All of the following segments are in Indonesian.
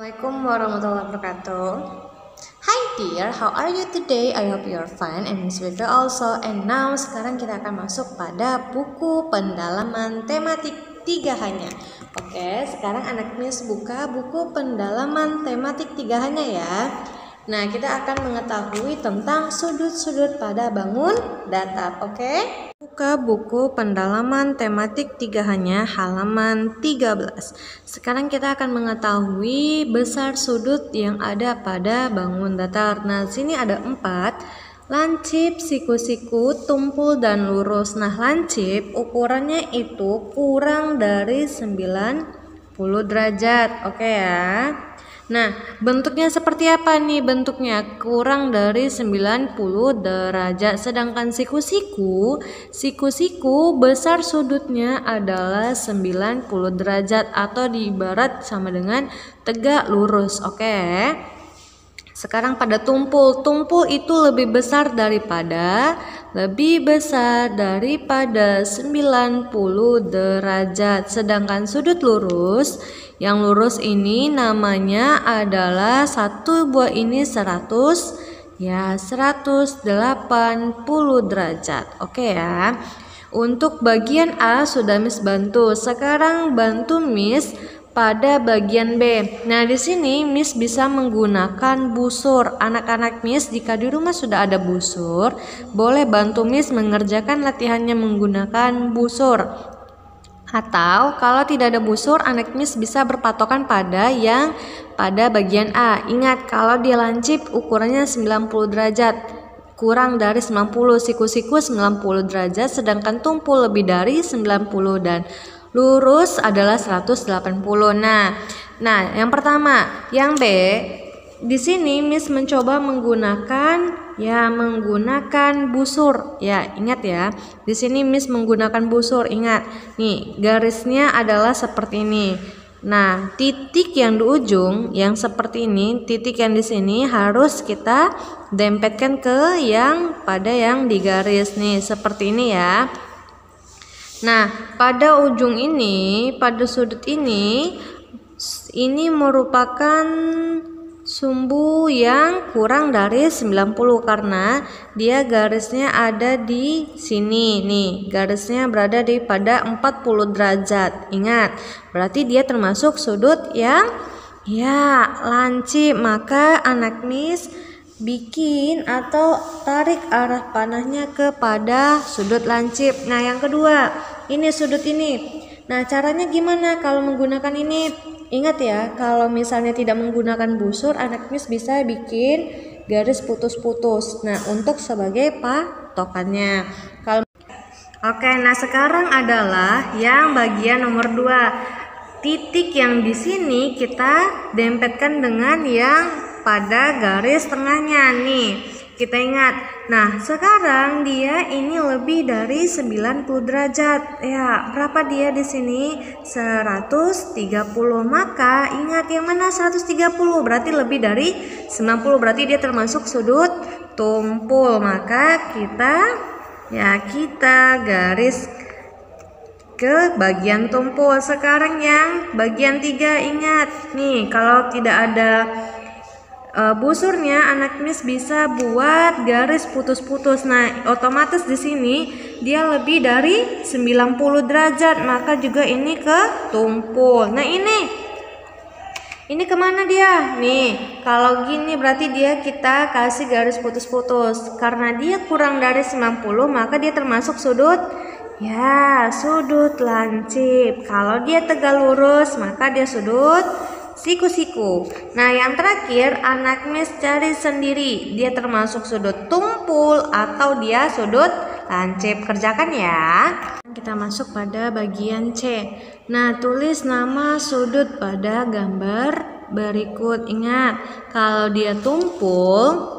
Assalamualaikum warahmatullahi wabarakatuh. Hi dear, how are you today? I hope you are fine and Miss Wilda also. And now sekarang kita akan masuk pada buku pendalaman tematik 3 hanya. Oke, sekarang anak Miss buka buku pendalaman tematik 3 hanya ya. Nah, kita akan mengetahui tentang sudut-sudut pada bangun datar. Oke? Buka buku pendalaman tematik 3 hanya halaman 13. Sekarang kita akan mengetahui besar sudut yang ada pada bangun datar. Nah, sini ada 4. Lancip, siku-siku, tumpul, dan lurus. Nah, lancip ukurannya itu kurang dari 90 derajat. Oke ya. Nah, bentuknya seperti apa nih? Bentuknya kurang dari 90 derajat. Sedangkan siku-siku besar sudutnya adalah 90 derajat atau diibarat sama dengan tegak lurus. Oke. Sekarang pada tumpul. Tumpul itu lebih besar daripada 90 derajat. Sedangkan sudut lurus, yang lurus ini namanya adalah satu buah ini 180 derajat. Oke ya. Untuk bagian A sudah Miss bantu. Sekarang bantu Miss pada bagian B. Nah, di sini Miss bisa menggunakan busur. Anak-anak Miss jika di rumah sudah ada busur, boleh bantu Miss mengerjakan latihannya menggunakan busur. Atau kalau tidak ada busur, anak Miss bisa berpatokan pada yang pada bagian A. Ingat, kalau dia lancip ukurannya 90 derajat. Kurang dari 90, siku-siku 90 derajat, sedangkan tumpul lebih dari 90 dan lurus adalah 180. Nah, yang pertama, yang B, di sini Miss mencoba menggunakan busur. Ya, ingat ya. Di sini Miss menggunakan busur. Ingat. Nih, garisnya adalah seperti ini. Nah, titik yang di ujung yang seperti ini, titik yang di sini harus kita dempetkan ke yang di garis nih, seperti ini ya. Nah, pada ujung ini, pada sudut ini merupakan sumbu yang kurang dari 90 karena dia garisnya ada di sini nih. Garisnya berada di pada 40 derajat. Ingat, berarti dia termasuk sudut yang lancip. Maka anak Miss bikin atau tarik arah panahnya kepada sudut lancip. Nah, yang kedua, ini sudut ini. Nah, caranya gimana kalau menggunakan ini? Ingat ya, kalau misalnya tidak menggunakan busur, anak Miss bisa bikin garis putus-putus. Nah, untuk sebagai patokannya. Oke, nah sekarang adalah yang bagian nomor 2. Titik yang di sini kita dempetkan dengan yang pada garis tengahnya nih. Kita ingat. Nah, sekarang dia ini lebih dari 90 derajat. Ya, berapa dia di sini? 130. Maka ingat yang mana 130? Berarti lebih dari 90. Berarti dia termasuk sudut tumpul. Maka kita garis ke bagian tumpul. Sekarang yang bagian 3, ingat nih, kalau tidak ada busurnya, anak Miss bisa buat garis putus-putus. Nah, otomatis di sini dia lebih dari 90 derajat, maka juga ini ke tumpul. Nah, ini kemana dia? Nih, kalau gini berarti kita kasih garis putus-putus. Karena dia kurang dari 90, maka dia termasuk sudut lancip. Kalau dia tegak lurus, maka dia sudut siku-siku. Nah, yang terakhir anak Miss cari sendiri, dia termasuk sudut tumpul atau dia sudut lancip. Kerjakan ya. Kita masuk pada bagian C. Nah, tulis nama sudut pada gambar berikut. Ingat, kalau dia tumpul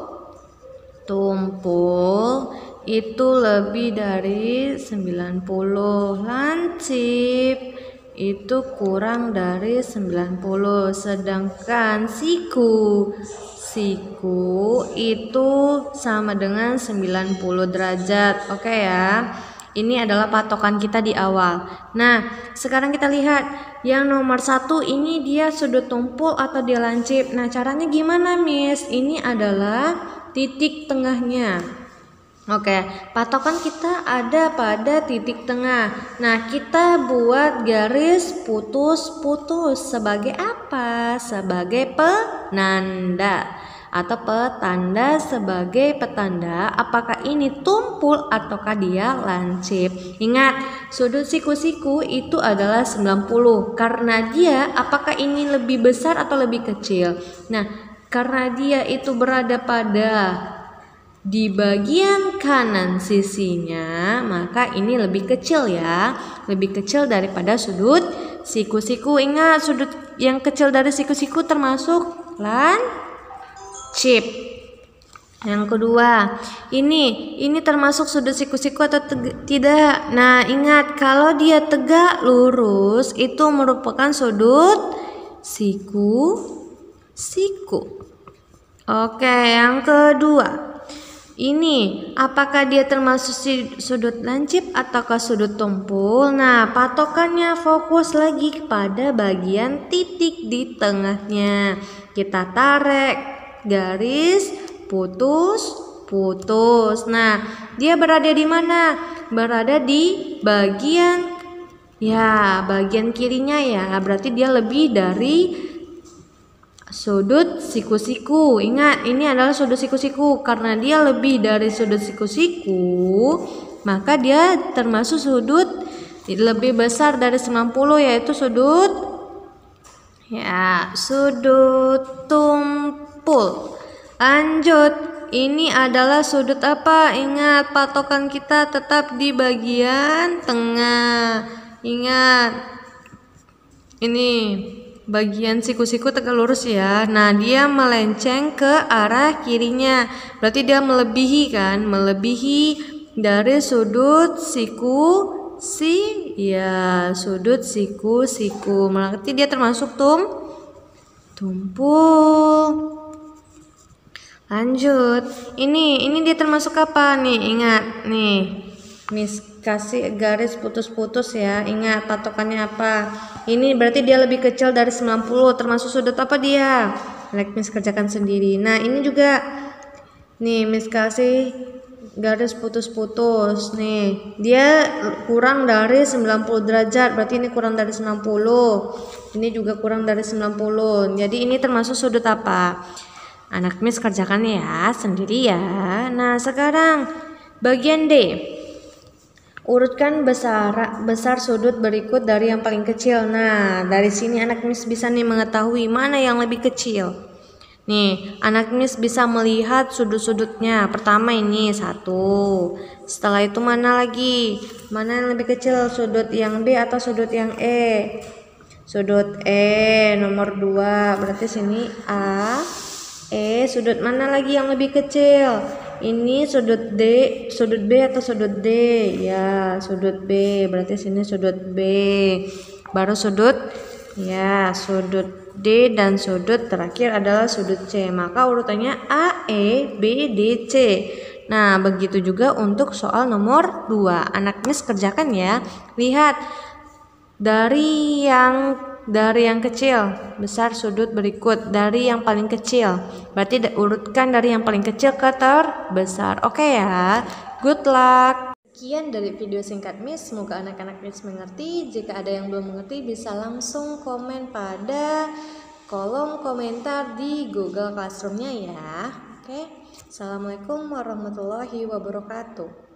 itu lebih dari 90. Lancip itu kurang dari 90. Sedangkan siku itu sama dengan 90 derajat. Oke ya. Ini adalah patokan kita di awal. Nah, sekarang kita lihat yang nomor 1 ini dia sudut tumpul atau dia lancip. Nah, caranya gimana, Miss? Ini adalah titik tengahnya. Oke, patokan kita ada pada titik tengah. Nah, kita buat garis putus-putus sebagai apa? Sebagai penanda atau petanda, sebagai petanda apakah ini tumpul ataukah dia lancip. Ingat, sudut siku-siku itu adalah 90 karena dia apakah ini lebih besar atau lebih kecil. Nah, karena dia itu berada pada di bagian kanan sisinya, maka ini lebih kecil ya, lebih kecil daripada sudut siku-siku. Ingat, sudut yang kecil dari siku-siku termasuk lancip. Yang kedua, ini termasuk sudut siku-siku atau tidak? Nah, ingat kalau dia tegak lurus itu merupakan sudut siku-siku. Oke, yang kedua. Ini apakah dia termasuk sudut lancip ataukah sudut tumpul? Nah, patokannya fokus lagi kepada bagian titik di tengahnya. Kita tarik garis putus-putus. Nah, dia berada di mana? Berada di bagian bagian kirinya ya. Berarti dia lebih dari sudut siku-siku. Ingat, ini adalah sudut siku-siku. Karena dia lebih dari sudut siku-siku, maka dia termasuk sudut lebih besar dari 90, yaitu sudut tumpul. Lanjut, ini adalah sudut apa? Ingat, patokan kita tetap di bagian tengah. Ingat, ini bagian siku-siku tegak lurus ya. Nah, dia melenceng ke arah kirinya. Berarti dia melebihi kan? Melebihi dari sudut sudut siku-siku. Berarti dia termasuk tumpul. Lanjut. Ini dia termasuk apa nih? Ingat nih. Miss kasih garis putus-putus ya. Ingat patokannya apa? Ini berarti dia lebih kecil dari 90. Termasuk sudut apa dia? Miss kerjakan sendiri. Nah, ini juga nih Miss kasih garis putus-putus. Nih, dia kurang dari 90 derajat. Berarti ini kurang dari 90. Ini juga kurang dari 90. Jadi ini termasuk sudut apa? Anak Miss kerjakan ya sendiri ya. Nah, sekarang bagian D. Urutkan besar sudut berikut dari yang paling kecil. Nah, dari sini anak Miss bisa nih mengetahui mana yang lebih kecil. Nih, anak Miss bisa melihat sudut-sudutnya. Pertama ini 1. Setelah itu mana lagi? Mana yang lebih kecil? Sudut yang B atau sudut yang E? Sudut E nomor 2. Berarti sini A, E. Sudut mana lagi yang lebih kecil? Ini sudut B atau sudut D? Ya, sudut B. Berarti sini sudut B. Baru sudut D dan sudut terakhir adalah sudut C. Maka urutannya A, E, B, D, C. Nah, begitu juga untuk soal nomor 2. Anak Miss kerjakan ya. Lihat dari yang kecil, besar sudut berikut dari yang paling kecil. Berarti urutkan dari yang paling kecil ke terbesar. Oke ya. Good luck. Sekian dari video singkat Miss. Semoga anak-anak Miss mengerti. Jika ada yang belum mengerti bisa langsung komen pada kolom komentar di Google Classroom-nya ya. Oke. Assalamualaikum warahmatullahi wabarakatuh.